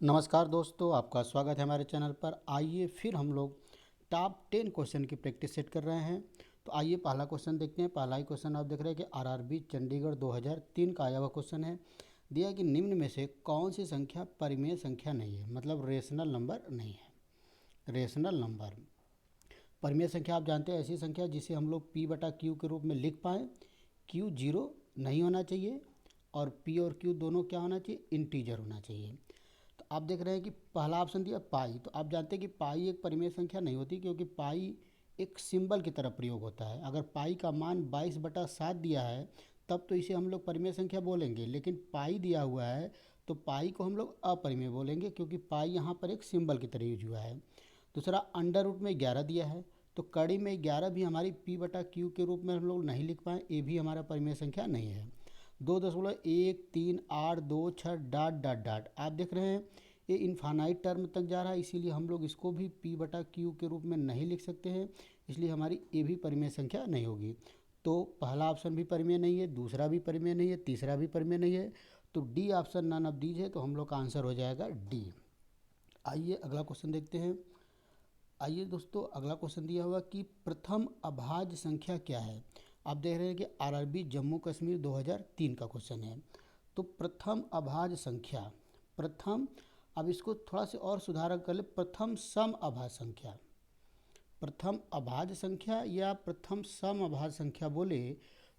नमस्कार दोस्तों, आपका स्वागत है हमारे चैनल पर। आइए फिर हम लोग टॉप 10 क्वेश्चन की प्रैक्टिस सेट कर रहे हैं। तो आइए पहला क्वेश्चन देखते हैं। पहला ही क्वेश्चन आप देख रहे हैं कि आरआरबी चंडीगढ़ 2003 का आया हुआ क्वेश्चन है। दिया कि निम्न में से कौन सी संख्या परिमेय संख्या नहीं है, मतलब रेशनल नंबर नहीं है। रेशनल नंबर, परिमेय संख्या आप जानते हैं ऐसी संख्या जिसे हम लोग पी बटा क्यू के रूप में लिख पाएँ। क्यू जीरो नहीं होना चाहिए और पी और क्यू दोनों क्या होना चाहिए, इंटीजर होना चाहिए। तो आप देख रहे हैं कि पहला ऑप्शन दिया पाई। तो आप जानते हैं कि पाई एक परिमेय संख्या नहीं होती, क्योंकि पाई एक सिंबल की तरह प्रयोग होता है। अगर पाई का मान 22/7 दिया है तब तो इसे हम लोग परिमेय संख्या बोलेंगे, लेकिन पाई दिया हुआ है तो पाई को हम लोग अपरिमेय बोलेंगे, क्योंकि पाई यहाँ पर एक सिंबल की तरह यूज हुआ है। दूसरा, अंडर रूट में 11 दिया है तो कड़ी में 11 भी हमारी पी बटा क्यू के रूप में हम लोग नहीं लिख पाए, ये भी हमारा परिमेय संख्या नहीं है। 2.138 2 6 डाट डाट डाट आप देख रहे हैं ये इनफाइनाइट टर्म तक जा रहा है, इसीलिए हम लोग इसको भी पी बटा क्यू के रूप में नहीं लिख सकते हैं, इसलिए हमारी ये भी परिमेय संख्या नहीं होगी। तो पहला ऑप्शन भी परिमेय नहीं है, दूसरा भी परिमेय नहीं है, तीसरा भी परिमेय नहीं है। तो D option none of these है, तो हम लोग का आंसर हो जाएगा डी। आइए अगला क्वेश्चन देखते हैं। आइए दोस्तों, अगला क्वेश्चन दिया हुआ कि प्रथम अभाज्य संख्या क्या है। आप देख रहे हैं कि आरआरबी जम्मू कश्मीर 2003 का क्वेश्चन है। तो प्रथम अभाज्य संख्या, प्रथम, अब इसको थोड़ा सा और सुधार कर ले, प्रथम सम अभाज्य संख्या। प्रथम अभाज्य संख्या या प्रथम सम अभाज्य संख्या बोले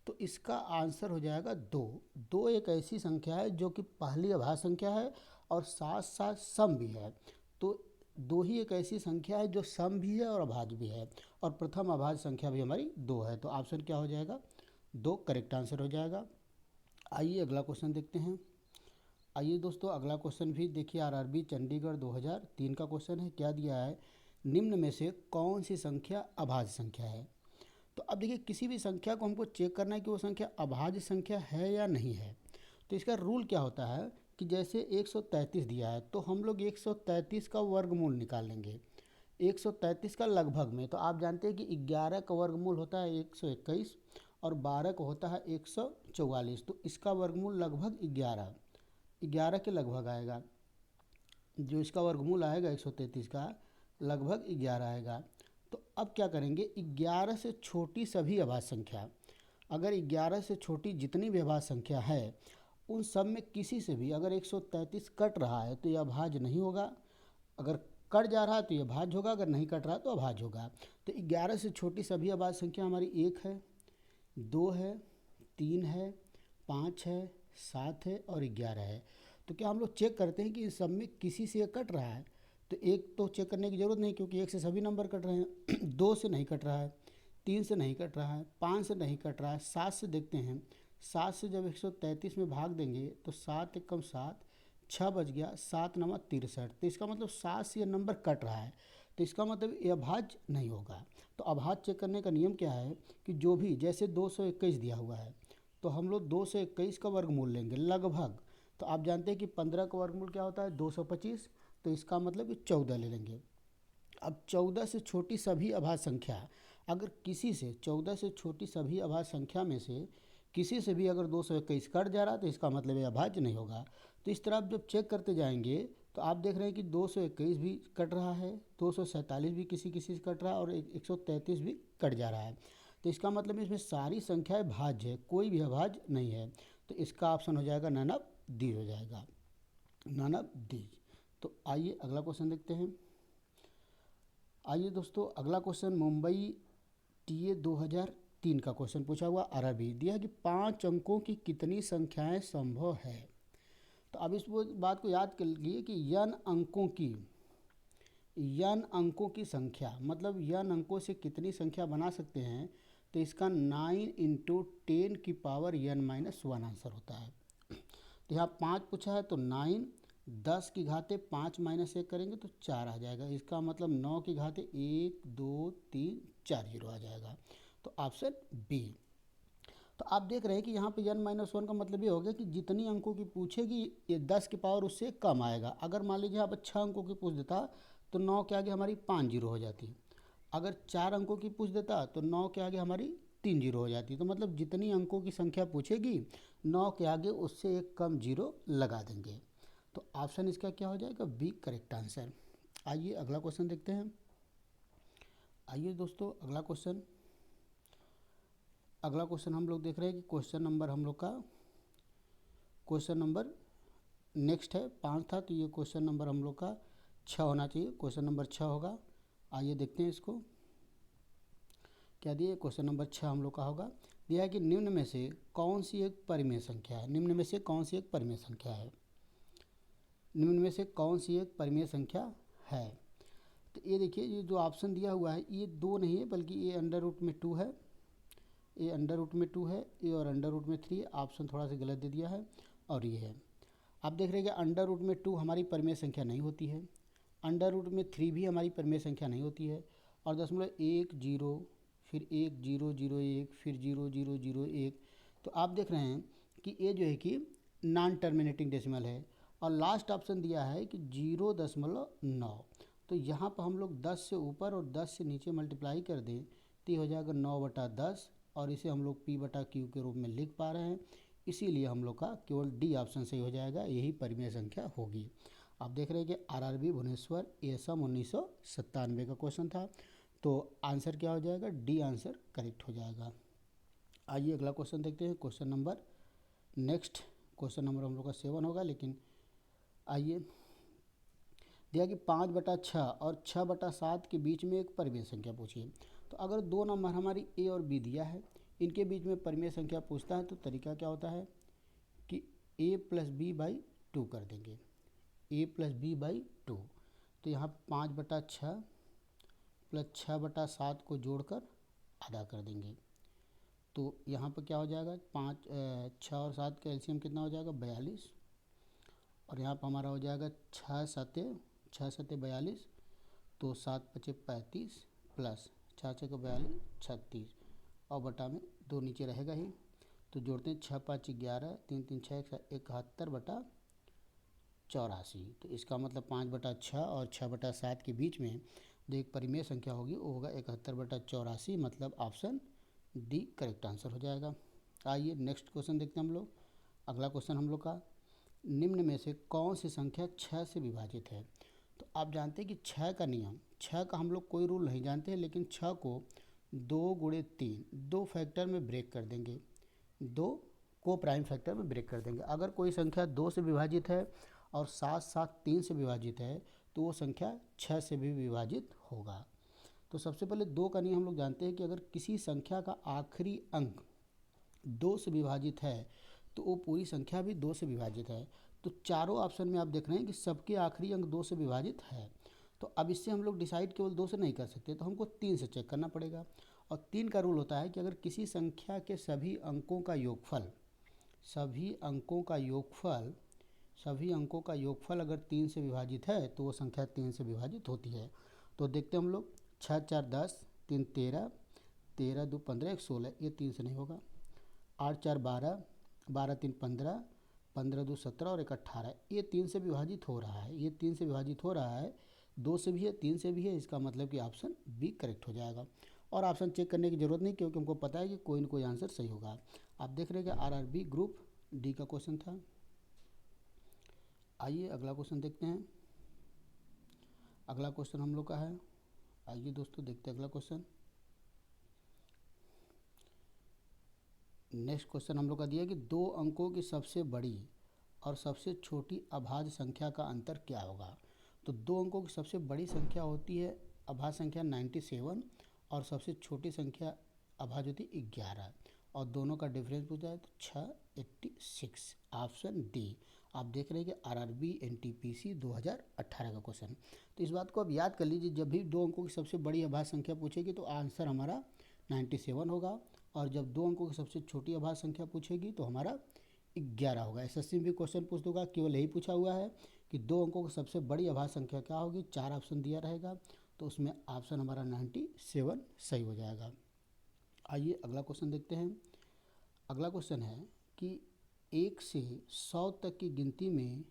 तो इसका आंसर हो जाएगा दो। दो एक ऐसी संख्या है जो कि पहली अभाज्य संख्या है और साथ साथ सम भी है। तो दो ही एक ऐसी संख्या है जो सम भी है और अभाज्य भी है, और प्रथम अभाज्य संख्या भी हमारी दो है। तो ऑप्शन क्या हो जाएगा, दो करेक्ट आंसर हो जाएगा। आइए अगला क्वेश्चन देखते हैं। आइए दोस्तों, अगला क्वेश्चन भी देखिए, आरआरबी चंडीगढ़ 2003 का क्वेश्चन है। क्या दिया है, निम्न में से कौन सी संख्या अभाज्य संख्या है। तो अब देखिए, किसी भी संख्या को हमको चेक करना है कि वो संख्या अभाज्य संख्या है या नहीं है। तो इसका रूल क्या होता है कि जैसे 133 दिया है तो हम लोग 133 का वर्गमूल निकाल लेंगे 133 का लगभग में। तो आप जानते हैं कि 11 का वर्गमूल होता है 121 और 12 का होता है 144। तो इसका वर्गमूल लगभग 11 के लगभग आएगा। जो इसका वर्गमूल आएगा 133 का लगभग 11 आएगा। तो अब क्या करेंगे, 11 से छोटी सभी अभाज्य संख्या, अगर 11 से छोटी जितनी भी अभाज्य संख्या है उन सब में किसी से भी अगर 133 कट रहा है तो यह अभाज्य नहीं होगा। अगर कट जा रहा है तो यह भाज्य होगा, अगर नहीं कट रहा तो अभाज्य होगा। तो 11 से छोटी सभी अभाज्य संख्या हमारी 1 है, 2 है, 3 है, 5 है, 7 है और 11 है। तो क्या हम लोग चेक करते हैं कि इस सब में किसी से कट रहा है। तो एक तो चेक करने की ज़रूरत नहीं, क्योंकि एक से सभी नंबर कट रहे हैं। 2 से नहीं कट रहा है, 3 से नहीं कट रहा है, 5 से नहीं कट रहा है, 7 से देखते हैं। 7 से जब 133 में भाग देंगे तो 7 एकम 7, 6 बच गया, 7 नंबर 63। तो इसका मतलब 7 से यह नंबर कट रहा है, तो इसका मतलब ये अभाज्य नहीं होगा। तो अभाज्य चेक करने का नियम क्या है कि जो भी, जैसे 221 दिया हुआ है तो हम लोग 221 का वर्गमूल लेंगे लगभग। तो आप जानते हैं कि 15 का वर्गमूल क्या होता है, 225। तो इसका मतलब कि 14 ले लेंगे। अब 14 से छोटी सभी अभाज्य संख्या, अगर किसी से 14 से छोटी सभी अभाज्य संख्या में से किसी से भी अगर 221 कट जा रहा है तो इसका मतलब ये अभाज्य नहीं होगा। तो इस तरह आप जब चेक करते जाएंगे तो आप देख रहे हैं कि 221 भी कट रहा है, 247 भी किसी किसी से कट रहा है और 133 भी कट जा रहा है। तो इसका मतलब इसमें सारी संख्याएं भाज्य है, कोई भी अभाज्य नहीं है। तो इसका ऑप्शन हो जाएगा नन ऑफ दीज हो जाएगा, नन ऑफ दीज। तो आइए अगला क्वेश्चन देखते हैं। आइए दोस्तों, अगला क्वेश्चन मुंबई टीए 2003 का क्वेश्चन पूछा हुआ, आरआरबी दिया कि 5 अंकों की कितनी संख्याएं संभव है। तो अब इस बात को याद कर लीजिए कि यन अंकों की संख्या, मतलब यन अंकों से कितनी संख्या बना सकते हैं। तो इसका 9 इंटू 10 की पावर n-1 आंसर होता है। तो यहाँ 5 पूछा है तो 9, 10 की घाते 5 माइनस 1 करेंगे तो 4 आ जाएगा। इसका मतलब 9 की घाते 1 2 3 4 जीरो आ जाएगा। तो ऑप्शन बी। तो आप देख रहे हैं कि यहाँ पे n-1 का मतलब ये हो गया कि जितनी अंकों की पूछेगी ये 10 की पावर उससे कम आएगा। अगर मान लीजिए यहाँ पर 6 अंकों की पूछ देता तो 9 के आगे हमारी 5 जीरो हो जाती। अगर 4 अंकों की पूछ देता तो 9 के आगे हमारी 3 जीरो हो जाती। तो मतलब जितनी अंकों की संख्या पूछेगी 9 के आगे उससे एक कम जीरो लगा देंगे। तो ऑप्शन इसका क्या हो जाएगा, बी करेक्ट आंसर। आइए अगला क्वेश्चन देखते हैं। आइए दोस्तों अगला क्वेश्चन हम लोग देख रहे हैं कि क्वेश्चन नंबर नेक्स्ट है 5 था, तो ये क्वेश्चन नंबर हम लोग का 6 होना चाहिए, क्वेश्चन नंबर 6 होगा। आइए देखते हैं इसको क्या दिया। क्वेश्चन नंबर 6 हम लोग का होगा, दिया है कि निम्न में से कौन सी एक परिमेय संख्या है। निम्न में से कौन सी एक परिमेय संख्या है। निम्न में से कौन सी एक परिमेय संख्या है। तो ये देखिए, ये जो ऑप्शन दिया हुआ है ये 2 नहीं है, बल्कि ये अंडर रूट में 2 है, ये अंडर रूट में 2 है, ये और अंडर रूट में 3। ऑप्शन थोड़ा सा गलत दे दिया है और ये है। आप देख रहे हैं कि अंडर रूट में 2 हमारी परिमेय संख्या नहीं होती है, अंडर रूट में 3 भी हमारी परिमेय संख्या नहीं होती है, और 0.10 फिर 1001 फिर 0001। तो आप देख रहे हैं कि ये जो है कि नॉन टर्मिनेटिंग डेसिमल है, और लास्ट ऑप्शन दिया है कि 0.9। तो यहाँ पर हम लोग 10 से ऊपर और 10 से नीचे मल्टीप्लाई कर दें तो ये हो जाएगा 9/10, और इसे हम लोग P/Q के रूप में लिख पा रहे हैं। इसीलिए हम लोग का केवल डी ऑप्शन सही हो जाएगा, यही परिमेय संख्या होगी। आप देख रहे हैं कि RRB भुवनेश्वर ASM 1997 का क्वेश्चन था, तो आंसर क्या हो जाएगा, डी आंसर करेक्ट हो जाएगा। आइए अगला क्वेश्चन देखते हैं। क्वेश्चन नंबर हम लोग का 7 होगा, लेकिन आइए दिया कि 5/6 और 6/7 के बीच में एक परिमेय संख्या पूछिए। तो अगर 2 नंबर हमारी ए और बी दिया है, इनके बीच में परिमेय संख्या पूछता है, तो तरीका क्या होता है कि a+b/2 कर देंगे, a+b/2। तो यहाँ 5/6 प्लस 6/7 को जोड़कर आधा कर देंगे, तो यहाँ पर क्या हो जाएगा, 6 और 7 का एलसीएम कितना हो जाएगा, 42, और यहाँ पर हमारा हो जाएगा 6 7 42, तो 7×5 = 35 प्लस 6×6 = 42 36, और बटा में 2 नीचे रहेगा ही, तो जोड़ते हैं 6×5 = 11, 3×3 = 6 71/84। तो इसका मतलब 5/6 और 6/7 के बीच में जो एक परिमेय संख्या होगी वो होगा 71/84, मतलब ऑप्शन डी करेक्ट आंसर हो जाएगा। आइए नेक्स्ट क्वेश्चन देखते हैं हम लोग। अगला क्वेश्चन हम लोग का, निम्न में से कौन सी संख्या 6 से विभाजित है। तो आप जानते हैं कि 6 का नियम, 6 का हम लोग कोई रूल नहीं जानते हैं, लेकिन 6 को 2×3 2 फैक्टर में ब्रेक कर देंगे, 2 को प्राइम फैक्टर में ब्रेक कर देंगे। अगर कोई संख्या 2 से विभाजित है और साथ साथ 3 से विभाजित है, तो वो संख्या 6 से भी विभाजित होगा। तो सबसे पहले 2 का नियम हम लोग जानते हैं कि अगर किसी संख्या का आखिरी अंक 2 से विभाजित है तो वो पूरी संख्या भी 2 से विभाजित है। तो चारों ऑप्शन में आप देख रहे हैं कि सबके आखिरी अंक 2 से विभाजित है। तो अब इससे हम लोग डिसाइड केवल 2 से नहीं कर सकते, तो हमको 3 से चेक करना पड़ेगा। और 3 का रूल होता है कि अगर किसी संख्या के सभी अंकों का अगर 3 से विभाजित है तो वो संख्या 3 से विभाजित होती है। तो देखते हैं हम लोग, 6 4 10, 3 13, 13 2 15, 1 16, ये 3 से नहीं होगा। 8 4 12, 12 3 15, 15 2 17 और 1 18, ये 3 से विभाजित हो रहा है, 2 से भी है 3 से भी है, इसका मतलब कि ऑप्शन बी करेक्ट हो जाएगा। और ऑप्शन चेक करने की ज़रूरत नहीं, क्योंकि हमको पता है कि कोई न कोई आंसर सही होगा। आप देख रहे हैं कि RRB ग्रुप डी का क्वेश्चन था। आइए अगला क्वेश्चन देखते हैं। अगला क्वेश्चन हम लोग का है, आइए दोस्तों देखते हैं अगला क्वेश्चन। नेक्स्ट क्वेश्चन हम लोग का दिया कि 2 अंकों की सबसे बड़ी और सबसे छोटी अभाज्य संख्या का अंतर क्या होगा। तो 2 अंकों की सबसे बड़ी संख्या होती है अभाज्य संख्या 97, और सबसे छोटी संख्या अभाज्य होती है 11, और दोनों का डिफरेंस पूछा है तो 686, ऑप्शन डी। आप देख रहे हैं कि RRB NTPC 2018 का क्वेश्चन। तो इस बात को आप याद कर लीजिए, जब भी 2 अंकों की सबसे बड़ी अभाज्य संख्या पूछेगी तो आंसर हमारा 97 होगा, और जब 2 अंकों की सबसे छोटी अभाज्य संख्या पूछेगी तो हमारा 11 होगा। SSC में भी क्वेश्चन पूछ दूंगा, केवल यही पूछा हुआ है कि 2 अंकों की सबसे बड़ी अभाज्य संख्या क्या होगी, 4 ऑप्शन दिया रहेगा, तो उसमें ऑप्शन हमारा 97 सही हो जाएगा। आइए अगला क्वेश्चन देखते हैं। अगला क्वेश्चन है कि 1 से 100 तक की गिनती में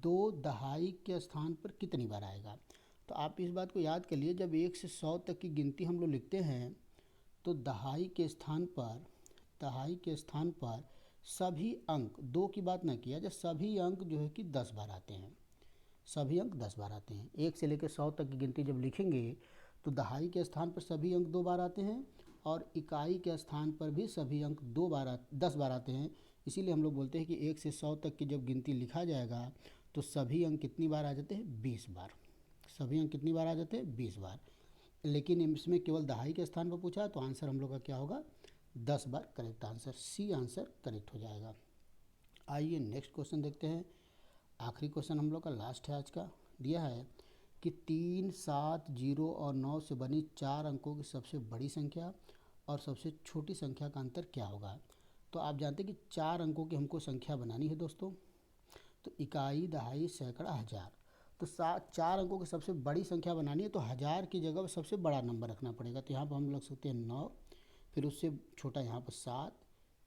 2 दहाई के स्थान पर कितनी बार आएगा। तो आप इस बात को याद कर लिए, जब 1 से 100 तक की गिनती हम लोग लिखते हैं तो दहाई के स्थान पर सभी अंक, 2 की बात ना किया जाए, सभी अंक जो है कि 10 बार आते हैं, सभी अंक 10 बार आते हैं। 1 से लेकर 100 तक की गिनती जब लिखेंगे तो दहाई के स्थान पर सभी अंक 2 बार आते हैं और इकाई के स्थान पर भी सभी अंक 10 बार आते हैं। इसीलिए हम लोग बोलते हैं कि 1 से 100 तक की जब गिनती लिखा जाएगा तो सभी अंक कितनी बार आ जाते हैं? 20 बार। सभी अंक कितनी बार आ जाते हैं? 20 बार। लेकिन इसमें केवल दहाई के स्थान पर पूछा है तो आंसर हम लोग का क्या होगा? 10 बार correct answer, C answer correct हो जाएगा। आइए नेक्स्ट क्वेश्चन देखते हैं। आखिरी क्वेश्चन हम लोग का लास्ट है आज का। दिया है कि 3, 7, 0 और 9 से बनी 4 अंकों की सबसे बड़ी संख्या और सबसे छोटी संख्या का अंतर क्या होगा। तो आप जानते हैं कि 4 अंकों की हमको संख्या बनानी है दोस्तों। तो इकाई, दहाई, सैकड़ा, हज़ार। तो 4 अंकों की सबसे बड़ी संख्या बनानी है तो हज़ार की जगह पर सबसे बड़ा नंबर रखना पड़ेगा। तो यहाँ पर हम लग सकते हैं 9, फिर उससे छोटा यहाँ पर 7,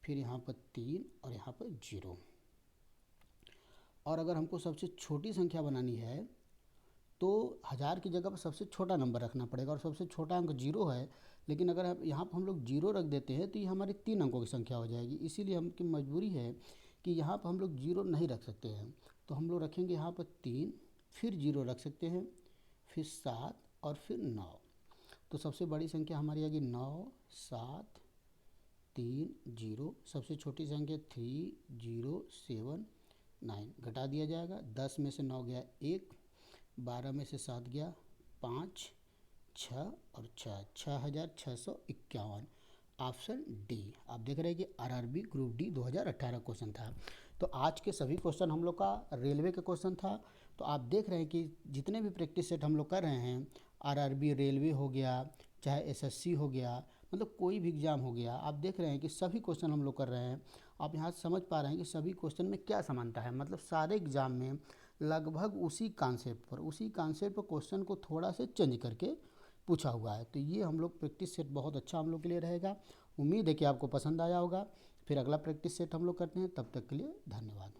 फिर यहाँ पर 3 और यहाँ पर 0। और अगर हमको सबसे छोटी संख्या बनानी है तो हज़ार की जगह पर सबसे छोटा नंबर रखना पड़ेगा और सबसे छोटा अंक 0 है। लेकिन अगर यहाँ पर हम लोग 0 रख देते हैं तो ये हमारी 3 अंकों की संख्या हो जाएगी। इसीलिए हमकी मजबूरी है कि यहाँ पर हम लोग 0 नहीं रख सकते हैं। तो हम लोग रखेंगे यहाँ पर 3, फिर 0 रख सकते हैं, फिर 7 और फिर 9। तो सबसे बड़ी संख्या हमारी आएगी 9, 7, 3, 0। सबसे छोटी संख्या 3, 0, 7, 9। घटा दिया जाएगा। 10 में से 9 गया 1, 12 में से 7 गया 5, 6 और 6,651। Option D. आप देख रहे हैं कि आरआरबी ग्रुप डी 2018 क्वेश्चन था। तो आज के सभी क्वेश्चन हम लोग का रेलवे का क्वेश्चन था। तो आप देख रहे हैं कि जितने भी प्रैक्टिस सेट हम लोग कर रहे हैं, आरआरबी रेलवे हो गया, चाहे एसएससी हो गया, मतलब कोई भी एग्ज़ाम हो गया, आप देख रहे हैं कि सभी क्वेश्चन हम लोग कर रहे हैं। आप यहाँ समझ पा रहे हैं कि सभी क्वेश्चन में क्या समानता है। मतलब सारे एग्ज़ाम में लगभग उसी कॉन्सेप्ट पर क्वेश्चन को थोड़ा से चेंज करके पूछा हुआ है। तो ये हम लोग प्रैक्टिस सेट बहुत अच्छा हम लोग के लिए रहेगा। उम्मीद है कि आपको पसंद आया होगा। फिर अगला प्रैक्टिस सेट हम लोग करते हैं। तब तक के लिए धन्यवाद।